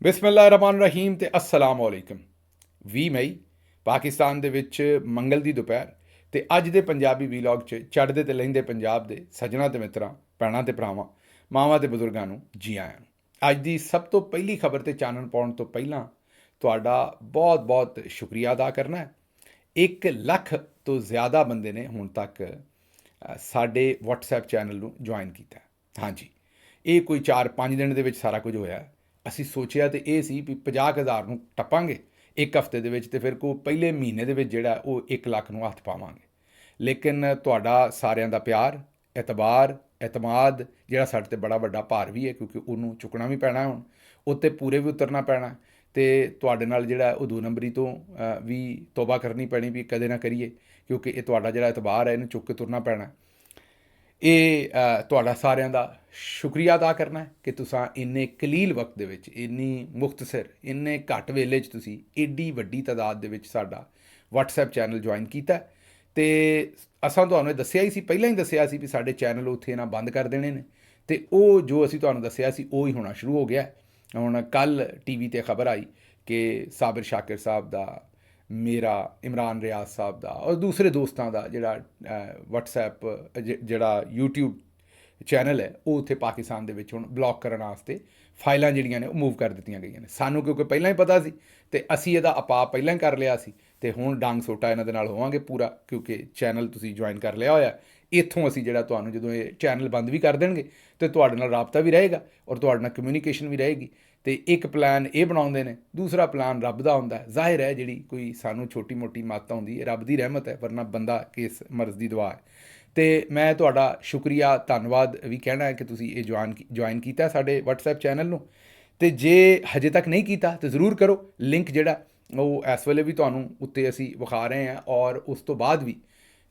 ਬਿਸਮਿਲ੍ਲਾਹਿਰਰਹਿਮਾਨਿਰਰਹੀਮ ਤੇ अस्सलाम वालेकुम। 20 ਮਈ ਪਾਕਿਸਤਾਨ ਦੇ ਵਿੱਚ ਮੰਗਲ ਦੀ ਦੁਪਹਿਰ ਤੇ ਅੱਜ ਦੇ ਪੰਜਾਬੀ ਵੀਲੌਗ 'ਚ ਚੜ੍ਹਦੇ ਤੇ ਲਹਿੰਦੇ ਪੰਜਾਬ ਦੇ ਸੱਜਣਾ ਤੇ ਮਿੱਤਰਾਂ, ਭੈਣਾਂ ਤੇ ਭਰਾਵਾਂ, ਮਾਵਾਂ ਤੇ ਬਜ਼ੁਰਗਾਂ ਨੂੰ ਜੀ ਆਇਆਂ ਨੂੰ। ਅੱਜ ਦੀ ਸਭ ਤੋਂ ਪਹਿਲੀ ਖਬਰ ਤੇ ਚਾਨਣ ਪਾਉਣ ਤੋਂ ਪਹਿਲਾਂ ਤੁਹਾਡਾ ਬਹੁਤ-ਬਹੁਤ ਸ਼ੁਕਰੀਆ ਅਦਾ ਕਰਨਾ ਹੈ। 1 ਲੱਖ ਤੋਂ ਜ਼ਿਆਦਾ ਬੰਦੇ ਨੇ ਹੁਣ ਤੱਕ ਸਾਡੇ WhatsApp ਚੈਨਲ ਨੂੰ ਜੁਆਇਨ ਕੀਤਾ। ਹਾਂਜੀ, ਇਹ ਕੋਈ 4-5 ਦਿਨ ਦੇ ਵਿੱਚ ਸਾਰਾ ਕੁਝ ਹੋਇਆ। ਅਸੀਂ ਸੋਚਿਆ ਤੇ ਇਹ ਸੀ ਵੀ 50,000 ਨੂੰ ਟੱਪਾਂਗੇ ਇੱਕ ਹਫ਼ਤੇ ਦੇ ਵਿੱਚ, ਤੇ ਫਿਰ ਕੋ ਪਹਿਲੇ ਮਹੀਨੇ ਦੇ ਵਿੱਚ ਜਿਹੜਾ ਉਹ 1 ਲੱਖ ਨੂੰ ਹੱਥ ਪਾਵਾਂਗੇ। ਲੇਕਿਨ ਤੁਹਾਡਾ ਸਾਰਿਆਂ ਦਾ ਪਿਆਰ, ਇਤਬਾਰ, ਇਤਮਾਦ ਜਿਹੜਾ ਸਾਡੇ ਤੇ ਬੜਾ ਵੱਡਾ ਭਾਰ ਵੀ ਹੈ, ਕਿਉਂਕਿ ਉਹਨੂੰ ਚੁੱਕਣਾ ਵੀ ਪੈਣਾ, ਹੁਣ ਉੱਤੇ ਪੂਰੇ ਵੀ ਉਤਰਨਾ ਪੈਣਾ, ਤੇ ਤੁਹਾਡੇ ਨਾਲ ਜਿਹੜਾ ਉਹ 2 ਨੰਬਰੀ ਤੋਂ ਵੀ ਤੋਬਾ ਕਰਨੀ ਪੈਣੀ ਵੀ ਕਦੇ ਨਾ ਕਰੀਏ, ਕਿਉਂਕਿ ਇਹ ਤੁਹਾਡਾ ਜਿਹੜਾ ਇਤਬਾਰ ਹੈ ਇਹਨੂੰ ਚੁੱਕ ਕੇ ਤੁਰਨਾ ਪੈਣਾ। ਇਹ ਤੁਹਾਡਾ ਸਾਰਿਆਂ ਦਾ ਸ਼ੁਕਰੀਆ ਅਦਾ ਕਰਨਾ ਹੈ ਕਿ ਤੁਸੀਂ ਇੰਨੇ ਕਲੀਲ ਵਕਤ ਦੇ ਵਿੱਚ, ਇੰਨੀ ਮੁਖਤਸਰ, ਇੰਨੇ ਘੱਟ ਵੇਲੇ 'ਚ ਤੁਸੀਂ ਏਡੀ ਵੱਡੀ ਤਾਦਾਦ ਦੇ ਵਿੱਚ ਸਾਡਾ WhatsApp ਚੈਨਲ ਜੁਆਇਨ ਕੀਤਾ। ਤੇ ਅਸਾਂ ਤੁਹਾਨੂੰ ਇਹ ਦੱਸਿਆ ਹੀ ਸੀ, ਪਹਿਲਾਂ ਹੀ ਦੱਸਿਆ ਸੀ ਵੀ ਸਾਡੇ ਚੈਨਲ ਉੱਥੇ ਨਾ ਬੰਦ ਕਰ ਦੇਣੇ ਨੇ, ਤੇ ਉਹ ਜੋ ਅਸੀਂ ਤੁਹਾਨੂੰ ਦੱਸਿਆ ਸੀ ਉਹ ਹੀ ਹੋਣਾ ਸ਼ੁਰੂ ਹੋ ਗਿਆ। ਹੁਣ ਕੱਲ੍ਹ TV ਤੇ ਖਬਰ ਆਈ ਕਿ ਸਾਬਿਰ ਸ਼ਾਕਿਰ ਸਾਹਿਬ ਦਾ, ਮੇਰਾ, ਇਮਰਾਨ ਰਿਆਜ਼ ਸਾਹਿਬ ਦਾ ਔਰ ਦੂਸਰੇ ਦੋਸਤਾਂ ਦਾ ਜਿਹੜਾ WhatsApp ਜਿਹੜਾ YouTube ਚੈਨਲ ਹੈ ਉਹ ਉੱਥੇ ਪਾਕਿਸਤਾਨ ਦੇ ਵਿੱਚ ਹੁਣ ਬਲੌਕ ਕਰਨ ਵਾਸਤੇ ਫਾਈਲਾਂ ਜਿਹੜੀਆਂ ਨੇ ਉਹ ਮੂਵ ਕਰ ਦਿੱਤੀਆਂ ਗਈਆਂ ਨੇ। ਸਾਨੂੰ ਕਿਉਂਕਿ ਪਹਿਲਾਂ ਹੀ ਪਤਾ ਸੀ ਤੇ ਅਸੀਂ ਇਹਦਾ ਉਪਾਅ ਪਹਿਲਾਂ ਹੀ ਕਰ ਲਿਆ ਸੀ, ਤੇ ਹੁਣ ਡਾਂਗ ਸੋਟਾ ਇਹਨਾਂ ਦੇ ਨਾਲ ਹੋਵਾਂਗੇ ਪੂਰਾ, ਕਿਉਂਕਿ ਚੈਨਲ ਤੁਸੀਂ ਜੁਆਇਨ ਕਰ ਲਿਆ ਹੋਇਆ। ਇੱਥੋਂ ਅਸੀਂ ਜਿਹੜਾ ਤੁਹਾਨੂੰ ਜਦੋਂ ਇਹ ਚੈਨਲ ਬੰਦ ਵੀ ਕਰ ਦੇਣਗੇ ਤੇ ਤੁਹਾਡੇ ਨਾਲ ਰਾਬਤਾ ਵੀ ਰਹੇਗਾ ਔਰ ਤੁਹਾਡੇ ਨਾਲ ਕਮਿਊਨੀਕੇਸ਼ਨ ਵੀ ਰਹੇਗੀ। ਤੇ ਇੱਕ ਪਲਾਨ ਇਹ ਬਣਾਉਂਦੇ ਨੇ, ਦੂਸਰਾ ਪਲਾਨ ਰੱਬ ਦਾ ਹੁੰਦਾ। ਜ਼ਾਹਿਰ ਹੈ ਜਿਹੜੀ ਕੋਈ ਸਾਨੂੰ ਛੋਟੀ ਮੋਟੀ ਮੱਤ ਆਉਂਦੀ ਹੈ ਰੱਬ ਦੀ ਰਹਿਮਤ ਹੈ, ਵਰਨਾ ਬੰਦਾ ਕਿਸ ਮਰਜ਼ ਦੀ ਦੁਆ ਹੈ। ਤੇ ਮੈਂ ਤੁਹਾਡਾ ਸ਼ੁਕਰੀਆ, ਧੰਨਵਾਦ ਵੀ ਕਹਿਣਾ ਹੈ ਕਿ ਤੁਸੀਂ ਇਹ ਜੁਆਇਨ ਕੀਤਾ ਸਾਡੇ WhatsApp ਚੈਨਲ ਨੂੰ। ਤੇ ਜੇ ਹਜੇ ਤੱਕ ਨਹੀਂ ਕੀਤਾ ਤਾਂ ਜ਼ਰੂਰ ਕਰੋ। ਲਿੰਕ ਜਿਹੜਾ ਉਹ ਇਸ ਵੇਲੇ ਵੀ ਤੁਹਾਨੂੰ ਉੱਤੇ ਅਸੀਂ ਵਿਖਾ ਰਹੇ ਹਾਂ, ਔਰ ਉਸ ਤੋਂ ਬਾਅਦ ਵੀ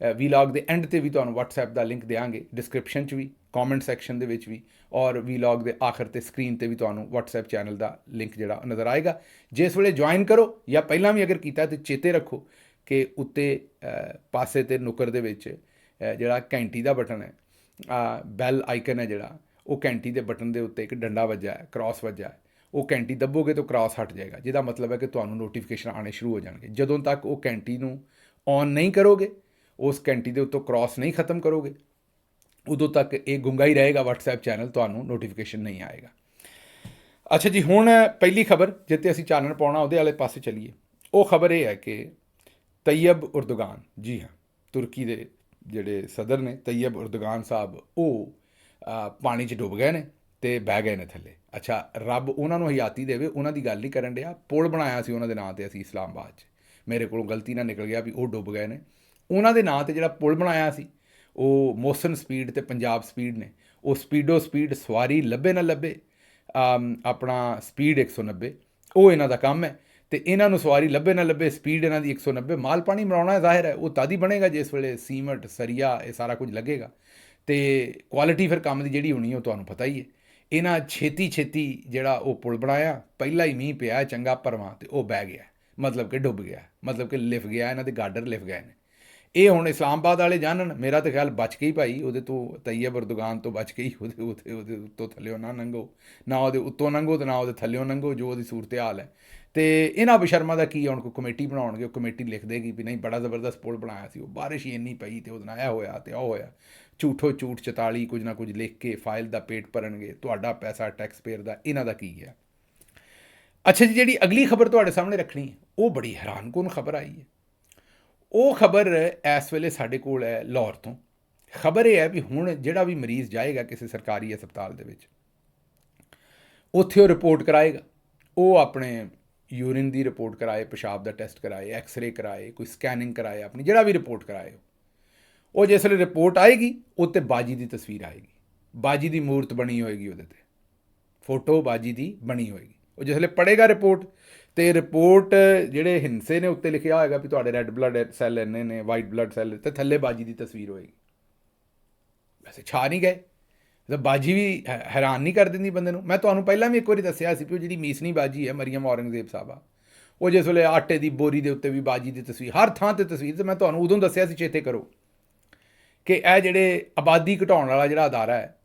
ਵੀਲੌਗ ਦੇ ਐਂਡ ਤੇ ਵੀ ਤੁਹਾਨੂੰ WhatsApp ਦਾ ਲਿੰਕ ਦੇਵਾਂਗੇ, ਡਿਸਕ੍ਰਿਪਸ਼ਨ 'ਚ ਵੀ, ਕਮੈਂਟ ਸੈਕਸ਼ਨ ਦੇ ਵਿੱਚ ਵੀ, ਔਰ ਵੀਲੌਗ ਦੇ ਆਖਰ ਤੇ ਸਕਰੀਨ ਤੇ ਵੀ ਤੁਹਾਨੂੰ WhatsApp ਚੈਨਲ ਦਾ ਲਿੰਕ ਜਿਹੜਾ ਨਜ਼ਰ ਆਏਗਾ। ਜਿਸ ਵੇਲੇ ਜੁਆਇਨ ਕਰੋ ਜਾਂ ਪਹਿਲਾਂ ਵੀ ਅਗਰ ਕੀਤਾ ਤੇ ਚੇਤੇ ਰੱਖੋ ਕਿ ਉੱਤੇ ਪਾਸੇ ਤੇ ਨੁੱਕਰ ਦੇ ਵਿੱਚ ਜਿਹੜਾ ਘੰਟੀ ਦਾ ਬਟਨ ਹੈ, ਬੈਲ ਆਈਕਨ ਹੈ ਜਿਹੜਾ, ਉਹ ਘੰਟੀ ਦੇ ਬਟਨ ਦੇ ਉੱਤੇ ਇੱਕ ਡੰਡਾ ਵੱਜਾ ਹੈ, ਕ੍ਰਾਸ ਵੱਜਾ ਹੈ। ਉਹ ਘੰਟੀ ਦੱਬੋਗੇ ਤਾਂ ਕ੍ਰਾਸ ਹਟ ਜਾਏਗਾ, ਜਿਹਦਾ ਮਤਲਬ ਹੈ ਕਿ ਤੁਹਾਨੂੰ ਨੋਟੀਫਿਕੇਸ਼ਨ ਆਉਣੇ ਸ਼ੁਰੂ ਹੋ ਜਾਣਗੇ। ਜਦੋਂ ਤੱਕ ਉਹ ਘੰਟੀ ਨੂੰ ਔਨ ਨਹੀਂ ਕਰੋਗੇ, ਉਸ ਘੰਟੀ ਦੇ ਉੱਤੋਂ ਕ੍ਰਾਸ ਨਹੀਂ ਖਤਮ ਕਰੋਗੇ, ਉਦੋਂ ਤੱਕ ਇਹ ਗੁੰਗਾ ਹੀ ਰਹੇਗਾ WhatsApp ਚੈਨਲ, ਤੁਹਾਨੂੰ ਨੋਟੀਫਿਕੇਸ਼ਨ ਨਹੀਂ ਆਏਗਾ। ਅੱਛਾ ਜੀ, ਹੁਣ ਪਹਿਲੀ ਖਬਰ ਜਿੱਤੇ ਅਸੀਂ ਚਾਨਣ ਪਾਉਣਾ ਉਹਦੇ ਵਾਲੇ ਪਾਸੇ ਚੱਲੀਏ। ਉਹ ਖਬਰ ਇਹ ਹੈ ਕਿ ਤੈਯਬ ਉਰਦੁਗਾਨ, ਜੀ ਹਾਂ, ਤੁਰਕੀ ਦੇ ਜਿਹੜੇ ਸਦਰ ਨੇ ਤੈਯਬ ਉਰਦੁਗਾਨ ਸਾਹਿਬ, ਉਹ ਪਾਣੀ 'ਚ ਡੁੱਬ ਗਏ ਨੇ ਤੇ ਬਹਿ ਗਏ ਨੇ ਥੱਲੇ। ਅੱਛਾ, ਰੱਬ ਉਹਨਾਂ ਨੂੰ ਹਯਾਤੀ ਦੇਵੇ, ਉਹਨਾਂ ਦੀ ਗੱਲ ਨਹੀਂ ਕਰਨ ਡਿਆ। ਪੁਲ ਬਣਾਇਆ ਸੀ ਉਹਨਾਂ ਦੇ ਨਾਂ 'ਤੇ ਅਸੀਂ ਇਸਲਾਮਾਬਾਦ 'ਚ, ਮੇਰੇ ਕੋਲੋਂ ਗਲਤੀ ਨਾਲ ਨਿਕਲ ਗਿਆ ਵੀ ਉਹ ਡੁੱਬ ਗਏ ਨੇ। ਉਹਨਾਂ ਦੇ ਨਾਂ 'ਤੇ ਜਿਹੜਾ ਪੁਲ ਬਣਾਇਆ ਸੀ ਉਹ ਮੋਸਨ ਸਪੀਡ ਤੇ ਪੰਜਾਬ ਸਪੀਡ ਨੇ, ਉਹ ਸਪੀਡ ਸਵਾਰੀ ਲੱਭੇ ਨਾ ਲੱਭੇ, ਆਪਣਾ ਸਪੀਡ 190 ਉਹ ਇਹਨਾਂ ਦਾ ਕੰਮ ਹੈ। ਤੇ ਇਹਨਾਂ ਨੂੰ ਸਵਾਰੀ ਲੱਭੇ ਨਾ ਲੱਭੇ, ਸਪੀਡ ਇਹਨਾਂ ਦੀ 190। ਮਾਲ ਪਾਣੀ ਬਣਾਉਣਾ ਹੈ, ਜ਼ਾਹਿਰ ਹੈ ਉਹ ਤਦ ਹੀ ਬਣੇਗਾ ਜਿਸ ਵੇਲੇ ਸੀਮਟ, ਸਰੀਆ, ਇਹ ਸਾਰਾ ਕੁਝ ਲੱਗੇਗਾ। ਤੇ ਕੁਆਲਿਟੀ ਫਿਰ ਕੰਮ ਦੀ ਜਿਹੜੀ ਹੋਣੀ ਉਹ ਤੁਹਾਨੂੰ ਪਤਾ ਹੀ ਹੈ। ਇਹਨਾਂ ਛੇਤੀ ਜਿਹੜਾ ਉਹ ਪੁਲ ਬਣਾਇਆ, ਪਹਿਲਾਂ ਹੀ ਮੀਂਹ ਪਿਆ ਚੰਗਾ ਭਰਵਾਂ ਤੇ ਉਹ ਬਹਿ ਗਿਆ, ਮਤਲਬ ਕਿ ਡੁੱਬ ਗਿਆ, ਮਤਲਬ ਕਿ ਲਿਫ ਗਿਆ, ਇਹਨਾਂ ਦੇ ਗਾਡਰ ਲਿਫ ਗਏ ਨੇ। ਇਹ ਹੁਣ ਇਸਲਾਮਾਬਾਦ ਵਾਲੇ ਜਾਣਨ, ਮੇਰਾ ਤਾਂ ਖਿਆਲ ਬਚ ਕੇ ਹੀ ਭਾਈ ਉਹਦੇ ਤੋਂ, ਤੈਯਬ ਉਰਦੁਗਾਨ ਤੋਂ ਬਚ ਕੇ ਹੀ ਉਹਦੇ ਉੱਤੋਂ ਥੱਲਿਓ ਨਾ ਲੰਘੋ, ਨਾ ਉਹਦੇ ਉੱਤੋਂ ਲੰਘੋ ਤੇ ਨਾ ਉਹਦੇ ਥੱਲਿਓ ਲੰਘੋ, ਜੋ ਉਹਦੀ ਸੂਰਤ ਹਾਲ ਹੈ। ਤੇ ਇਹਨਾਂ ਬਸ਼ਰਮਾਂ ਦਾ ਕੀ, ਹੁਣ ਕੋਈ ਕਮੇਟੀ ਬਣਾਉਣਗੇ, ਉਹ ਕਮੇਟੀ ਲਿਖ ਦੇਗੀ ਵੀ ਨਹੀਂ ਬੜਾ ਜ਼ਬਰਦਸਤ ਪੁਲ ਬਣਾਇਆ ਸੀ, ਉਹ ਬਾਰਿਸ਼ ਹੀ ਇੰਨੀ ਪਈ ਤੇ ਉਹਦੇ ਨਾਲ ਇਹ ਹੋਇਆ ਤੇ ਉਹ ਹੋਇਆ। ਝੂਠੋ ਝੂਠ 44 ਕੁਝ ਨਾ ਕੁਝ ਲਿਖ ਕੇ ਫਾਈਲ ਦਾ ਪੇਟ ਭਰਨਗੇ, ਤੁਹਾਡਾ ਪੈਸਾ ਟੈਕਸ ਪੇਅਰ ਦਾ, ਇਹਨਾਂ ਦਾ ਕੀ ਹੈ। ਅੱਛਾ ਜੀ, ਜਿਹੜੀ ਅਗਲੀ ਖਬਰ ਤੁਹਾਡੇ ਸਾਹਮਣੇ ਰੱਖਣੀ ਹੈ ਉਹ ਬੜੀ ਹੈਰਾਨਕੁਨ ਖਬਰ ਆਈ ਹੈ। ਉਹ ਖਬਰ ਇਸ ਵੇਲੇ ਸਾਡੇ ਕੋਲ ਹੈ ਲਾਹੌਰ ਤੋਂ। ਖਬਰ ਇਹ ਹੈ ਵੀ ਹੁਣ ਜਿਹੜਾ ਵੀ ਮਰੀਜ਼ ਜਾਏਗਾ ਕਿਸੇ ਸਰਕਾਰੀ ਹਸਪਤਾਲ ਦੇ ਵਿੱਚ, ਉੱਥੇ ਉਹ ਰਿਪੋਰਟ ਕਰਾਏਗਾ। ਉਹ ਆਪਣੇ ਯੂਰਿਨ ਦੀ ਰਿਪੋਰਟ ਕਰਾਏ, ਪਿਸ਼ਾਬ ਦਾ ਟੈਸਟ ਕਰਾਏ, ਐਕਸਰੇ ਕਰਾਏ, ਕੋਈ ਸਕੈਨਿੰਗ ਕਰਾਏ, ਆਪਣੀ ਜਿਹੜਾ ਵੀ ਰਿਪੋਰਟ ਕਰਾਏ, ਉਹ ਜਿਸ ਵੇਲੇ ਰਿਪੋਰਟ ਆਏਗੀ ਉੱਤੇ ਬਾਜੀ ਦੀ ਤਸਵੀਰ ਆਏਗੀ, ਬਾਜੀ ਦੀ ਮੂਰਤ ਬਣੀ ਹੋਏਗੀ, ਉਹਦੇ 'ਤੇ ਫੋਟੋ ਬਾਜੀ ਦੀ ਬਣੀ ਹੋਏਗੀ। ਉਹ ਜਿਸ ਵੇਲੇ ਪੜ੍ਹੇਗਾ ਰਿਪੋਰਟ, ਤੇ ਰਿਪੋਰਟ ਜਿਹੜੇ ਹਿੰਸੇ ਨੇ ਉੱਤੇ ਲਿਖਿਆ ਹੋਏਗਾ ਵੀ ਤੁਹਾਡੇ ਰੈੱਡ ਬਲੱਡ ਸੈੱਲ ਇੰਨੇ ਨੇ, ਵਾਈਟ ਬਲੱਡ ਸੈੱਲ, ਤੇ ਥੱਲੇ ਬਾਜੀ ਦੀ ਤਸਵੀਰ ਹੋਏਗੀ। ਵੈਸੇ ਛਾ ਨਹੀਂ ਗਏ, ਬਾਜੀ ਵੀ ਹੈਰਾਨ ਨਹੀਂ ਕਰ ਦਿੰਦੀ ਬੰਦੇ ਨੂੰ। ਮੈਂ ਤੁਹਾਨੂੰ ਪਹਿਲਾਂ ਵੀ ਇੱਕ ਵਾਰੀ ਦੱਸਿਆ ਸੀ ਕਿ ਉਹ ਜਿਹੜੀ ਮੀਸਨੀ ਬਾਜੀ ਹੈ ਮਰੀਮ ਔਰੰਗਜ਼ੇਬ ਸਾਹਿਬਾ, ਉਹ ਜਿਸ ਵੇਲੇ ਆਟੇ ਦੀ ਬੋਰੀ ਦੇ ਉੱਤੇ ਵੀ ਬਾਜੀ ਦੀ ਤਸਵੀਰ, ਹਰ ਥਾਂ 'ਤੇ ਤਸਵੀਰ। ਤੇ ਮੈਂ ਤੁਹਾਨੂੰ ਉਦੋਂ ਦੱਸਿਆ ਸੀ, ਚੇਤੇ ਕਰੋ, ਕਿ ਇਹ ਜਿਹੜੇ ਆਬਾਦੀ ਘਟਾਉਣ ਵਾਲਾ ਜਿਹੜਾ ਅਦਾਰਾ ਹੈ,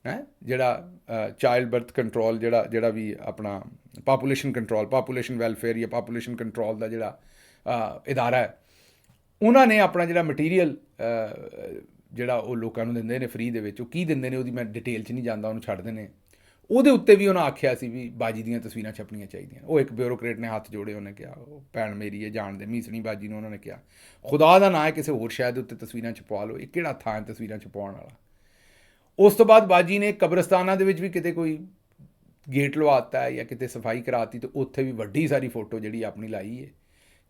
ਹੈ ਜਿਹੜਾ ਚਾਈਲਡ ਬਰਥ ਕੰਟਰੋਲ ਜਿਹੜਾ ਵੀ ਆਪਣਾ ਪਾਪੂਲੇਸ਼ਨ ਕੰਟਰੋਲ, ਪਾਪੂਲੇਸ਼ਨ ਵੈਲਫੇਅਰ ਜਾਂ ਪਾਪੂਲੇਸ਼ਨ ਕੰਟਰੋਲ ਦਾ ਜਿਹੜਾ ਇਦਾਰਾ ਹੈ, ਉਹਨਾਂ ਨੇ ਆਪਣਾ ਜਿਹੜਾ ਮਟੀਰੀਅਲ ਜਿਹੜਾ ਉਹ ਲੋਕਾਂ ਨੂੰ ਦਿੰਦੇ ਨੇ ਫ੍ਰੀ ਦੇ ਵਿੱਚ, ਉਹ ਕੀ ਦਿੰਦੇ ਨੇ ਉਹਦੀ ਮੈਂ ਡਿਟੇਲ 'ਚ ਨਹੀਂ ਜਾਂਦਾ, ਉਹਨੂੰ ਛੱਡਦੇ ਨੇ। ਉਹਦੇ ਉੱਤੇ ਵੀ ਉਹਨਾਂ ਆਖਿਆ ਸੀ ਵੀ ਬਾਜੀ ਦੀਆਂ ਤਸਵੀਰਾਂ ਛਪਣੀਆਂ ਚਾਹੀਦੀਆਂ। ਉਹ ਇੱਕ ਬਿਊਰੋਕਰੇਟ ਨੇ ਹੱਥ ਜੋੜੇ, ਉਹਨੇ ਕਿਹਾ ਉਹ ਭੈਣ ਮੇਰੀ ਹੈ ਜਾਣਦੇ ਮੀਸਣੀ ਬਾਜੀ ਨੂੰ, ਉਹਨਾਂ ਨੇ ਕਿਹਾ ਖੁਦਾ ਦਾ ਨਾਂ ਹੈ ਕਿਸੇ ਹੋਰ ਸ਼ਾਇਦ ਉੱਤੇ ਤਸਵੀਰਾਂ ਛਪਵਾ ਲਓ, ਇਹ ਕਿਹੜਾ ਥਾਂ ਹੈ ਤਸਵੀਰਾਂ ਛਪਵਾਉਣ ਵਾਲਾ। ਉਸ ਤੋਂ ਬਾਅਦ ਬਾਜੀ ਨੇ ਕਬਰਸਤਾਨਾਂ ਦੇ ਵਿੱਚ ਵੀ ਕਿਤੇ ਕੋਈ ਗੇਟ ਲਵਾਤਾ ਜਾਂ ਕਿਤੇ ਸਫਾਈ ਕਰਾਤੀ, ਤੇ ਉੱਥੇ ਵੀ ਵੱਡੀ ਸਾਰੀ ਫੋਟੋ ਜਿਹੜੀ ਆਪਣੀ ਲਾਈ ਹੈ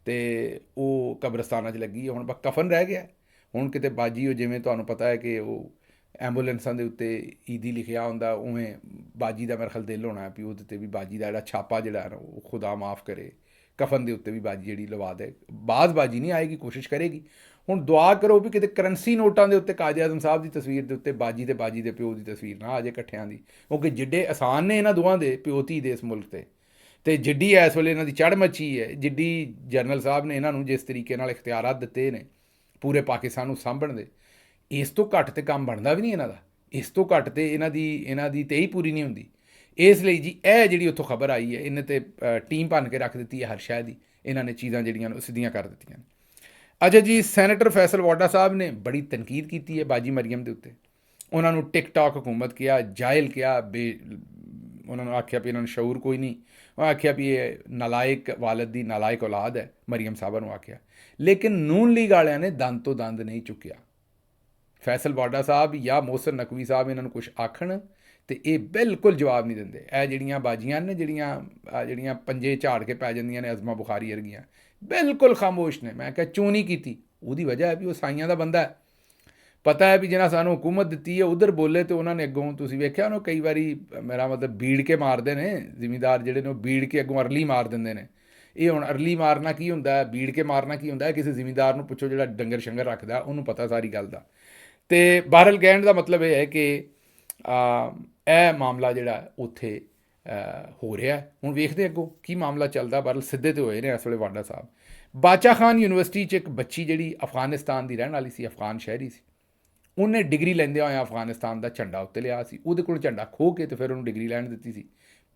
ਤੇ ਉਹ ਕਬਰਸਤਾਨਾਂ 'ਚ ਲੱਗੀ ਹੈ। ਹੁਣ ਬਸ ਕਫਨ ਰਹਿ ਗਿਆ। ਹੁਣ ਕਿਤੇ ਬਾਜੀ ਉਹ ਜਿਵੇਂ ਤੁਹਾਨੂੰ ਪਤਾ ਹੈ ਕਿ ਉਹ ਐਂਬੂਲੈਂਸਾਂ ਦੇ ਉੱਤੇ ਈਦੀ ਲਿਖਿਆ ਹੁੰਦਾ, ਉਵੇਂ ਬਾਜੀ ਦਾ ਮੇਰੇ ਖਿਆਲ ਦਿਲ ਹੋਣਾ ਵੀ ਉਹਦੇ 'ਤੇ ਵੀ ਬਾਜੀ ਦਾ ਜਿਹੜਾ ਛਾਪਾ ਜਿਹੜਾ ਨਾ ਉਹ ਖੁਦਾ ਮਾਫ ਕਰੇ ਕਫਨ ਦੇ ਉੱਤੇ ਵੀ ਬਾਜੀ ਜਿਹੜੀ ਲਵਾ ਦੇ। ਬਾਜ਼ ਬਾਜੀ ਨਹੀਂ ਆਏਗੀ, ਕੋਸ਼ਿਸ਼ ਕਰੇਗੀ। ਹੁਣ ਦੁਆ ਕਰੋ ਵੀ ਕਿਤੇ ਕਰੰਸੀ ਨੋਟਾਂ ਦੇ ਉੱਤੇ ਕਾਜ਼ੀ ਆਜ਼ਮ ਸਾਹਿਬ ਦੀ ਤਸਵੀਰ ਦੇ ਉੱਤੇ ਬਾਜੀ ਤੇ ਬਾਜੀ ਦੇ ਪਿਓ ਦੀ ਤਸਵੀਰ ਨਾ ਆ ਜਾਏ ਇਕੱਠਿਆਂ ਦੀ, ਕਿਉਂਕਿ ਜਿੱਡੇ ਆਸਾਨ ਨੇ ਇਹਨਾਂ ਦੋਵਾਂ ਦੇ ਪਿਓ ਧੀ ਦੇ ਇਸ ਮੁਲਕ ਤੇ ਜਿੱਡੀ ਇਸ ਵੇਲੇ ਇਹਨਾਂ ਦੀ ਚੜ੍ਹ ਮੱਚੀ ਹੈ, ਜਿੱਡੀ ਜਨਰਲ ਸਾਹਿਬ ਨੇ ਇਹਨਾਂ ਨੂੰ ਜਿਸ ਤਰੀਕੇ ਨਾਲ ਇਖਤਿਆਰਾਤ ਦਿੱਤੇ ਨੇ ਪੂਰੇ ਪਾਕਿਸਤਾਨ ਨੂੰ ਸਾਂਭਣ ਦੇ, ਇਸ ਤੋਂ ਘੱਟ ਤੇ ਕੰਮ ਬਣਦਾ ਵੀ ਨਹੀਂ ਇਹਨਾਂ ਦਾ। ਇਸ ਤੋਂ ਘੱਟ ਤੇ ਇਹਨਾਂ ਦੀ ਤੇ ਹੀ ਪੂਰੀ ਨਹੀਂ ਹੁੰਦੀ। ਇਸ ਲਈ ਜੀ ਇਹ ਜਿਹੜੀ ਉੱਥੋਂ ਖਬਰ ਆਈ ਹੈ, ਇਹਨੇ ਤੇ ਟੀਮ ਭੰਨ ਕੇ ਰੱਖ ਦਿੱਤੀ ਹੈ ਹਰ ਸ਼ਾਇਦ ਹੀ। ਇਹਨਾਂ ਨੇ ਚੀਜ਼ਾਂ ਜਿਹੜੀਆਂ ਨੇ ਉਹ ਸਿੱਧੀਆਂ ਕਰ ਦਿੱਤੀਆਂ। ਅੱਛਾ ਜੀ, ਸੈਨੇਟਰ ਫੈਸਲ ਵਾਡਾ ਸਾਹਿਬ ਨੇ ਬੜੀ ਤਨਕੀਦ ਕੀਤੀ ਹੈ ਬਾਜੀ ਮਰੀਮ ਦੇ ਉੱਤੇ। ਉਹਨਾਂ ਨੂੰ ਟਿਕਟੌਕ ਹਕੂਮਤ ਕਿਹਾ, ਜਾਇਲ ਕਿਹਾ, ਉਹਨਾਂ ਨੂੰ ਆਖਿਆ ਵੀ ਇਹਨਾਂ ਨੂੰ ਸ਼ਊਰ ਕੋਈ ਨਹੀਂ। ਉਹ ਆਖਿਆ ਵੀ ਇਹ ਨਾਲਾਇਕ ਵਾਲਦ ਦੀ ਨਾਲਾਇਕ ਔਲਾਦ ਹੈ, ਮਰੀਮ ਸਾਹਿਬਾ ਨੂੰ ਆਖਿਆ। ਲੇਕਿਨ ਨੂਨ ਲੀਗ ਵਾਲਿਆਂ ਨੇ ਦੰਦ ਤੋਂ ਦੰਦ ਨਹੀਂ ਚੁੱਕਿਆ। ਫੈਸਲ ਵਾਡਾ ਸਾਹਿਬ ਜਾਂ ਮੋਹਸਨ ਨਕਵੀ ਸਾਹਿਬ ਇਹਨਾਂ ਨੂੰ ਕੁਛ ਆਖਣ ਤੇ ਇਹ ਬਿਲਕੁਲ ਜਵਾਬ ਨਹੀਂ ਦਿੰਦੇ। ਇਹ ਜਿਹੜੀਆਂ ਬਾਜੀਆਂ ਨੇ ਜਿਹੜੀਆਂ ਪੰਜੇ ਝਾੜ ਕੇ ਪੈ ਜਾਂਦੀਆਂ ਨੇ ਅਜ਼ਮਾ ਬੁਖਾਰੀ ਵਰਗੀਆਂ, ਬਿਲਕੁਲ ਖਾਮੋਸ਼ ਨੇ। ਮੈਂ ਕਿਹਾ ਕਿਉਂ ਨਹੀਂ ਕੀਤੀ? ਉਹਦੀ ਵਜ੍ਹਾ ਹੈ ਵੀ ਉਹ ਸਾਈਆਂ ਦਾ ਬੰਦਾ ਹੈ। ਪਤਾ ਹੈ ਵੀ ਜਿਹਨਾਂ ਸਾਨੂੰ ਹੁਕੂਮਤ ਦਿੱਤੀ ਹੈ ਉਧਰ ਬੋਲੇ ਤੇ ਉਹਨਾਂ ਨੇ ਅੱਗੋਂ, ਤੁਸੀਂ ਵੇਖਿਆ ਉਹਨੂੰ ਕਈ ਵਾਰੀ ਮੇਰਾ ਮਤਲਬ ਬੀੜ ਕੇ ਮਾਰਦੇ ਨੇ ਜ਼ਿਮੀਂਦਾਰ ਜਿਹੜੇ ਨੇ, ਉਹ ਬੀੜ ਕੇ ਅੱਗੋਂ ਅਰਲੀ ਮਾਰ ਦਿੰਦੇ ਨੇ। ਇਹ ਹੁਣ ਅਰਲੀ ਮਾਰਨਾ ਕੀ ਹੁੰਦਾ ਹੈ, ਬੀੜ ਕੇ ਮਾਰਨਾ ਕੀ ਹੁੰਦਾ ਹੈ, ਕਿਸੇ ਜ਼ਿਮੀਂਦਾਰ ਨੂੰ ਪੁੱਛੋ ਜਿਹੜਾ ਡੰਗਰ ਸ਼ੰਗਰ ਰੱਖਦਾ, ਉਹਨੂੰ ਪਤਾ ਸਾਰੀ ਗੱਲ ਦਾ। ਤੇ ਬਹਰਹਾਲ ਕਹਿਣ ਦਾ ਮਤਲਬ ਇਹ ਹੈ ਕਿ ਇਹ ਮਾਮਲਾ ਜਿਹੜਾ ਉੱਥੇ ਹੋ ਰਿਹਾ। ਹੁਣ ਵੇਖਦੇ ਅੱਗੋਂ ਕੀ ਮਾਮਲਾ ਚੱਲਦਾ। ਬਹਰਹਾਲ ਸਿੱਧੇ ਤੇ ਹੋਏ ਨੇ ਇਸ ਵੇਲੇ ਵਾਡਾ ਸਾਹਿਬ। ਬਾਚਾ ਖਾਨ ਯੂਨੀਵਰਸਿਟੀ 'ਚ ਇੱਕ ਬੱਚੀ ਜਿਹੜੀ ਅਫਗਾਨਿਸਤਾਨ ਦੀ ਰਹਿਣ ਵਾਲੀ ਸੀ, ਅਫਗਾਨ ਸ਼ਹਿਰੀ ਸੀ, ਉਹਨੇ ਡਿਗਰੀ ਲੈਂਦਿਆਂ ਹੋਇਆ ਅਫਗਾਨਿਸਤਾਨ ਦਾ ਝੰਡਾ ਉੱਤੇ ਲਿਆ ਸੀ। ਉਹਦੇ ਕੋਲ ਝੰਡਾ ਖੋਹ ਕੇ ਤੇ ਫਿਰ ਉਹਨੂੰ ਡਿਗਰੀ ਲੈਣ ਦਿੱਤੀ ਸੀ।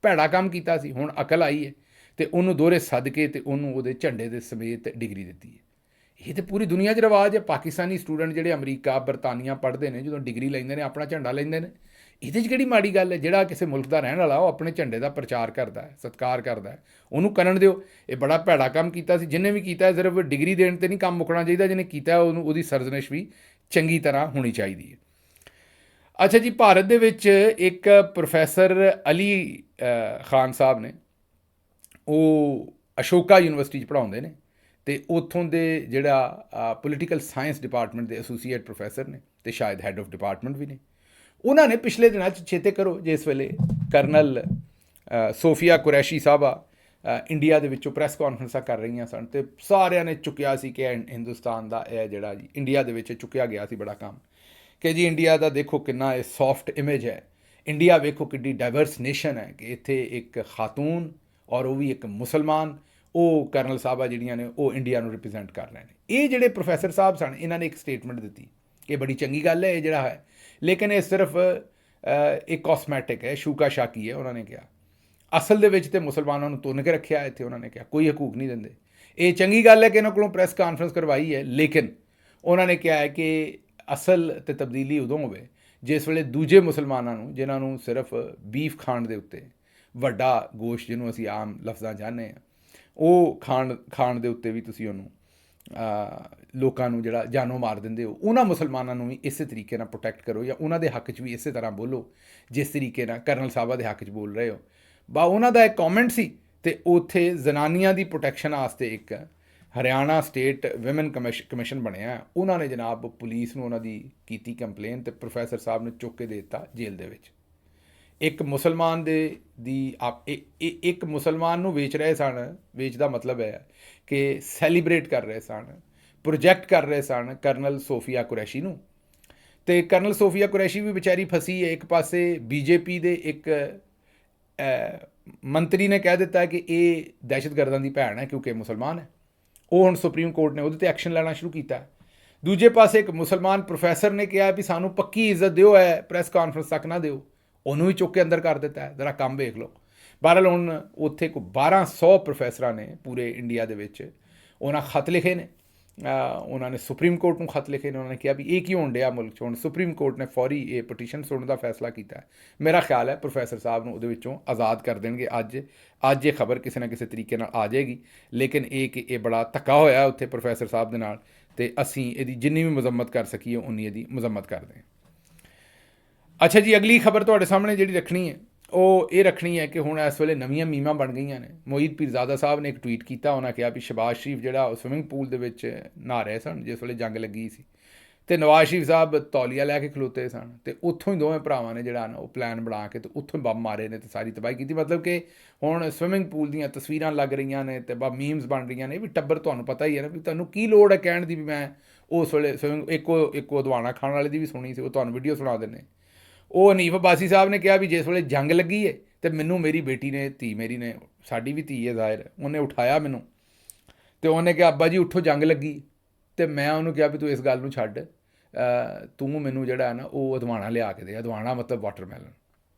ਭੈੜਾ ਕੰਮ ਕੀਤਾ ਸੀ। ਹੁਣ ਅਕਲ ਆਈ ਹੈ ਤੇ ਉਹਨੂੰ ਦੋਹਰੇ ਸੱਦ ਕੇ ਤੇ ਉਹਨੂੰ ਉਹਦੇ ਝੰਡੇ ਦੇ ਸਮੇਤ ਡਿਗਰੀ ਦਿੱਤੀ ਹੈ। ਇਹ ਤਾਂ ਪੂਰੀ ਦੁਨੀਆ 'ਚ ਰਿਵਾਜ ਹੈ। ਪਾਕਿਸਤਾਨੀ ਸਟੂਡੈਂਟ ਜਿਹੜੇ ਅਮਰੀਕਾ ਬਰਤਾਨੀਆ ਪੜ੍ਹਦੇ ਨੇ, ਜਦੋਂ ਡਿਗਰੀ ਲੈਂਦੇ ਨੇ ਆਪਣਾ ਝੰਡਾ ਲੈਂਦੇ ਨੇ। ਇਹਦੇ 'ਚ ਕਿਹੜੀ ਮਾੜੀ ਗੱਲ ਹੈ? ਜਿਹੜਾ ਕਿਸੇ ਮੁਲਕ ਦਾ ਰਹਿਣ ਵਾਲਾ ਉਹ ਆਪਣੇ ਝੰਡੇ ਦਾ ਪ੍ਰਚਾਰ ਕਰਦਾ ਹੈ, ਸਤਿਕਾਰ ਕਰਦਾ ਹੈ, ਉਹਨੂੰ ਕਰਨ ਦਿਓ। ਇਹ ਬੜਾ ਭੈੜਾ ਕੰਮ ਕੀਤਾ ਸੀ ਜਿਹਨੇ ਵੀ ਕੀਤਾ। ਸਿਰਫ ਡਿਗਰੀ ਦੇਣ 'ਤੇ ਨਹੀਂ ਕੰਮ ਮੁੱਕਣਾ ਚਾਹੀਦਾ। ਜਿਹਨੇ ਕੀਤਾ ਉਹਦੀ ਸਰਜ਼ਨਿਸ਼ ਵੀ ਚੰਗੀ ਤਰ੍ਹਾਂ ਹੋਣੀ ਚਾਹੀਦੀ ਹੈ। ਅੱਛਾ ਜੀ, ਭਾਰਤ ਦੇ ਵਿੱਚ ਇੱਕ ਪ੍ਰੋਫੈਸਰ ਅਲੀ ਖਾਨ ਸਾਹਿਬ ਨੇ, ਉਹ ਅਸ਼ੋਕਾ ਯੂਨੀਵਰਸਿਟੀ 'ਚ ਪੜ੍ਹਾਉਂਦੇ ਨੇ ਤੇ ਉੱਥੋਂ ਦੇ ਜਿਹੜਾ ਪੋਲੀਟੀਕਲ ਸਾਇੰਸ ਡਿਪਾਰਟਮੈਂਟ ਦੇ ਐਸੋਸੀਏਟ ਪ੍ਰੋਫੈਸਰ ਨੇ ਤੇ ਸ਼ਾਇਦ ਹੈੱਡ ਆਫ ਡਿਪਾਰਟਮੈਂਟ ਵੀ ਨੇ। ਉਹਨਾਂ ਨੇ ਪਿਛਲੇ ਦਿਨਾਂ 'ਚ, ਚੇਤੇ ਕਰੋ ਜਿਸ ਵੇਲੇ ਕਰਨਲ ਸੋਫੀਆ ਕੁਰੈਸ਼ੀ ਸਾਹਿਬਾ ਇੰਡੀਆ ਦੇ ਵਿੱਚੋਂ ਪ੍ਰੈਸ ਕਾਨਫਰੰਸਾਂ ਕਰ ਰਹੀਆਂ ਸਨ ਤੇ ਸਾਰਿਆਂ ਨੇ ਚੁੱਕਿਆ ਸੀ ਕਿ ਹਿੰਦੁਸਤਾਨ ਦਾ ਇਹ ਜਿਹੜਾ ਜੀ ਇੰਡੀਆ ਦੇ ਵਿੱਚ ਚੁੱਕਿਆ ਗਿਆ ਸੀ ਬੜਾ ਕੰਮ, ਕਿ ਜੀ ਇੰਡੀਆ ਦਾ ਦੇਖੋ ਕਿੰਨਾ ਇਹ ਸੌਫਟ ਇਮੇਜ ਹੈ, ਇੰਡੀਆ ਵੇਖੋ ਕਿੱਡੀ ਡਾਇਵਰਸ ਨੇਸ਼ਨ ਹੈ, ਕਿ ਇੱਥੇ ਇੱਕ ਖਾਤੂਨ ਔਰ ਉਹ ਵੀ ਇੱਕ ਮੁਸਲਮਾਨ, ਉਹ ਕਰਨਲ ਸਾਹਿਬਾ ਜਿਹੜੀਆਂ ਨੇ ਉਹ ਇੰਡੀਆ ਨੂੰ ਰਿਪਰੈਜ਼ੈਂਟ ਕਰ ਰਹੇ ਨੇ। ਇਹ ਜਿਹੜੇ ਪ੍ਰੋਫੈਸਰ ਸਾਹਿਬ ਸਨ, ਇਹਨਾਂ ਨੇ ਇੱਕ ਸਟੇਟਮੈਂਟ ਦਿੱਤੀ ਕਿ ਬੜੀ ਚੰਗੀ ਗੱਲ ਹੈ ਇਹ ਜਿਹੜਾ ਹੈ, ਲੇਕਿਨ ਇਹ ਸਿਰਫ ਇੱਕ ਕਾਸਮੈਟਿਕ ਹੈ, ਸ਼ੂਕਾ ਸ਼ਾਕੀ ਹੈ। ਉਹਨਾਂ ਨੇ ਕਿਹਾ ਅਸਲ ਦੇ ਵਿੱਚ ਤੇ ਮੁਸਲਮਾਨਾਂ ਨੂੰ ਤੁੰਨ ਕੇ ਰੱਖਿਆ ਇੱਥੇ। ਉਹਨਾਂ ਨੇ ਕਿਹਾ ਕੋਈ ਹਕੂਕ ਨਹੀਂ ਦਿੰਦੇ। ਇਹ ਚੰਗੀ ਗੱਲ ਹੈ ਕਿ ਇਹਨਾਂ ਕੋਲੋਂ ਪ੍ਰੈਸ ਕਾਨਫਰੰਸ ਕਰਵਾਈ ਹੈ, ਲੇਕਿਨ ਉਹਨਾਂ ਨੇ ਕਿਹਾ ਹੈ ਕਿ ਅਸਲ ਤੇ ਤਬਦੀਲੀ ਉਦੋਂ ਹੋਵੇ ਜਿਸ ਵੇਲੇ ਦੂਜੇ ਮੁਸਲਮਾਨਾਂ ਨੂੰ, ਜਿਨ੍ਹਾਂ ਨੂੰ ਸਿਰਫ ਬੀਫ ਖਾਣ ਦੇ ਉੱਤੇ, ਵੱਡਾ ਗੋਸ਼ਤ ਜਿਹਨੂੰ ਅਸੀਂ ਆਮ ਲਫ਼ਜ਼ਾਂ ਚਾਹੁੰਦੇ ਹਾਂ, ਉਹ ਖਾਣ ਦੇ ਉੱਤੇ ਵੀ ਤੁਸੀਂ ਉਹਨੂੰ ਲੋਕਾਂ ਨੂੰ ਜਿਹੜਾ ਜਾਨੋਂ ਮਾਰ ਦਿੰਦੇ ਹੋ। ਉਹਨਾਂ ਮੁਸਲਮਾਨਾਂ ਨੂੰ ਵੀ ਇਸੇ ਤਰੀਕੇ ਨਾਲ ਪ੍ਰੋਟੈਕਟ ਕਰੋ, ਜਾਂ ਉਹਨਾਂ ਦੇ ਹੱਕ 'ਚ ਵੀ ਇਸੇ ਤਰ੍ਹਾਂ ਬੋਲੋ ਜਿਸ ਤਰੀਕੇ ਨਾਲ ਕਰਨਲ ਸਾਹਿਬਾ ਦੇ ਹੱਕ 'ਚ ਬੋਲ ਰਹੇ ਹੋ। ਉਹਨਾਂ ਦਾ ਇੱਕ ਕਮੈਂਟ ਸੀ ਤੇ ਉੱਥੇ ਜ਼ਨਾਨੀਆਂ ਦੀ ਪ੍ਰੋਟੈਕਸ਼ਨ ਵਾਸਤੇ ਇੱਕ ਹਰਿਆਣਾ ਸਟੇਟ ਵਿਮਨ ਕਮਿਸ਼ਨ ਬਣਿਆ। ਉਹਨਾਂ ਨੇ ਜਨਾਬ ਪੁਲਿਸ ਨੂੰ ਉਹਨਾਂ ਦੀ ਕੀਤੀ ਕੰਪਲੇਨ ਤੇ ਪ੍ਰੋਫੈਸਰ ਸਾਹਿਬ ਨੇ ਚੁੱਕ ਕੇ ਦੇ ਦਿੱਤਾ ਜੇਲ੍ਹ ਦੇ ਵਿੱਚ। ਇੱਕ ਮੁਸਲਮਾਨ ਇੱਕ ਮੁਸਲਮਾਨ ਨੂੰ ਵੇਚ ਰਹੇ ਸਨ। ਵੇਚ ਦਾ ਮਤਲਬ ਹੈ ਕਿ ਸੈਲੀਬ੍ਰੇਟ ਕਰ ਰਹੇ ਸਨ, ਪ੍ਰੋਜੈਕਟ ਕਰ ਰਹੇ ਸਨ ਕਰਨਲ ਸੋਫੀਆ ਕੁਰੈਸ਼ੀ ਨੂੰ। ਤੇ ਕਰਨਲ ਸੋਫੀਆ ਕੁਰੈਸ਼ੀ ਵੀ ਵਿਚਾਰੀ ਫਸੀ ਹੈ। ਇੱਕ ਪਾਸੇ ਬੀਜੇਪੀ ਦੇ ਇੱਕ ਮੰਤਰੀ ਨੇ ਕਹਿ ਦਿੱਤਾ ਕਿ ਇਹ ਦਹਿਸ਼ਤਗਰਦਾਂ ਦੀ ਭੈਣ ਹੈ ਕਿਉਂਕਿ ਮੁਸਲਮਾਨ ਹੈ। ਉਹ ਹੁਣ ਸੁਪਰੀਮ ਕੋਰਟ ਨੇ ਉਹਦੇ 'ਤੇ ਐਕਸ਼ਨ ਲੈਣਾ ਸ਼ੁਰੂ ਕੀਤਾ। ਦੂਜੇ ਪਾਸੇ ਇੱਕ ਮੁਸਲਮਾਨ ਪ੍ਰੋਫੈਸਰ ਨੇ ਕਿਹਾ ਵੀ ਸਾਨੂੰ ਪੱਕੀ ਇੱਜ਼ਤ ਦਿਓ, ਹੈ ਪ੍ਰੈਸ ਕਾਨਫਰੰਸ ਤੱਕ ਨਾ ਦਿਓ, ਉਹਨੂੰ ਵੀ ਚੁੱਕ ਕੇ ਅੰਦਰ ਕਰ ਦਿੱਤਾ ਹੈ। ਜ਼ਰਾ ਕੰਮ ਵੇਖ ਲਓ। ਬਹਰਹਾਲ ਹੁਣ ਉੱਥੇ ਕੋਈ 1200 ਪ੍ਰੋਫੈਸਰਾਂ ਨੇ ਪੂਰੇ ਇੰਡੀਆ ਦੇ ਵਿੱਚ, ਉਹਨਾਂ ਖਤ ਲਿਖੇ ਨੇ, ਉਹਨਾਂ ਨੇ ਸੁਪਰੀਮ ਕੋਰਟ ਨੂੰ ਖਤ ਲਿਖੇ ਨੇ। ਉਹਨਾਂ ਨੇ ਕਿਹਾ ਵੀ ਇਹ ਕੀ ਹੋਣ ਡਿਆ ਮੁਲਕ 'ਚ। ਹੁਣ ਸੁਪਰੀਮ ਕੋਰਟ ਨੇ ਫੌਰੀ ਇਹ ਪਟੀਸ਼ਨ ਸੁਣਨ ਦਾ ਫੈਸਲਾ ਕੀਤਾ ਹੈ। ਮੇਰਾ ਖਿਆਲ ਹੈ ਪ੍ਰੋਫੈਸਰ ਸਾਹਿਬ ਨੂੰ ਉਹਦੇ ਵਿੱਚੋਂ ਆਜ਼ਾਦ ਕਰ ਦੇਣਗੇ। ਅੱਜ ਇਹ ਖਬਰ ਕਿਸੇ ਨਾ ਕਿਸੇ ਤਰੀਕੇ ਨਾਲ ਆ ਜਾਏਗੀ, ਲੇਕਿਨ ਇਹ ਕਿ ਇਹ ਬੜਾ ਧੱਕਾ ਹੋਇਆ ਉੱਥੇ ਪ੍ਰੋਫੈਸਰ ਸਾਹਿਬ ਦੇ ਨਾਲ, ਅਤੇ ਅਸੀਂ ਇਹਦੀ ਜਿੰਨੀ ਵੀ ਮੁਜ਼ੰਮਤ ਕਰ ਸਕੀਏ ਉਨੀ ਇਹਦੀ ਮੁਜ਼ੰਮਤ ਕਰਦੇ ਹਾਂ। ਅੱਛਾ ਜੀ, ਅਗਲੀ ਖਬਰ ਤੁਹਾਡੇ ਸਾਹਮਣੇ ਜਿਹੜੀ ਰੱਖਣੀ ਹੈ ਉਹ ਇਹ ਰੱਖਣੀ ਹੈ ਕਿ ਹੁਣ ਇਸ ਵੇਲੇ ਨਵੀਆਂ ਮੀਮਾਂ ਬਣ ਗਈਆਂ ਨੇ। ਮੋਈਦ ਪੀਰਜ਼ਾਦਾ ਸਾਹਿਬ ਨੇ ਇੱਕ ਟਵੀਟ ਕੀਤਾ, ਉਹਨਾਂ ਕਿਹਾ ਵੀ ਸ਼ਬਾਜ਼ ਸ਼ਰੀਫ ਜਿਹੜਾ ਉਹ ਸਵਿਮਿੰਗ ਪੂਲ ਦੇ ਵਿੱਚ ਨਹਾ ਰਹੇ ਸਨ ਜਿਸ ਵੇਲੇ ਜੰਗ ਲੱਗੀ ਸੀ, ਅਤੇ ਨਵਾਜ਼ ਸ਼ਰੀਫ ਸਾਹਿਬ ਤੌਲੀਆ ਲੈ ਕੇ ਖਲੋਤੇ ਸਨ, ਅਤੇ ਉੱਥੋਂ ਹੀ ਦੋਵੇਂ ਭਰਾਵਾਂ ਨੇ ਜਿਹੜਾ ਨਾ ਉਹ ਪਲਾਨ ਬਣਾ ਕੇ ਅਤੇ ਉੱਥੋਂ ਹੀ ਬੰਬ ਮਾਰੇ ਨੇ ਅਤੇ ਸਾਰੀ ਤਬਾਹੀ ਕੀਤੀ। ਮਤਲਬ ਕਿ ਹੁਣ ਸਵਿਮਿੰਗ ਪੂਲ ਦੀਆਂ ਤਸਵੀਰਾਂ ਲੱਗ ਰਹੀਆਂ ਨੇ ਅਤੇ ਮੀਮਸ ਬਣ ਰਹੀਆਂ ਨੇ। ਵੀ ਟੱਬਰ ਤੁਹਾਨੂੰ ਪਤਾ ਹੀ ਹੈ ਨਾ, ਵੀ ਤੁਹਾਨੂੰ ਕੀ ਲੋੜ ਹੈ ਕਹਿਣ ਦੀ ਵੀ ਮੈਂ ਉਸ ਵੇਲੇ ਸਵਿਮਿੰਗ ਇੱਕੋ ਅਦਵਾਣਾ ਖਾਣ ਵਾਲੇ ਦੀ ਵੀ ਸੁਣੀ ਸੀ, ਉਹ ਤੁਹਾਨੂੰ ਵੀਡੀਓ ਸੁਣਾ ਦਿੰਦੇ। ਉਹ ਹਨੀਫ ਅਬਾਸੀ ਸਾਹਿਬ ਨੇ ਕਿਹਾ ਵੀ ਜਿਸ ਵੇਲੇ ਜੰਗ ਲੱਗੀ ਹੈ ਅਤੇ ਮੈਨੂੰ ਮੇਰੀ ਬੇਟੀ ਨੇ, ਧੀ ਮੇਰੀ ਨੇ, ਸਾਡੀ ਵੀ ਧੀ ਹੈ ਜ਼ਾਹਿਰ, ਉਹਨੇ ਉਠਾਇਆ ਮੈਨੂੰ, ਅਤੇ ਉਹਨੇ ਕਿਹਾ ਅੱਬਾ ਜੀ ਉੱਠੋ ਜੰਗ ਲੱਗੀ। ਅਤੇ ਮੈਂ ਉਹਨੂੰ ਕਿਹਾ ਵੀ ਤੂੰ ਇਸ ਗੱਲ ਨੂੰ ਛੱਡ, ਤੂੰ ਮੈਨੂੰ ਜਿਹੜਾ ਹੈ ਨਾ ਉਹ ਅਦਵਾਣਾ ਲਿਆ ਕੇ ਦੇ। ਅਦਵਾਣਾ ਮਤਲਬ ਵਾਟਰਮੈਲਨ।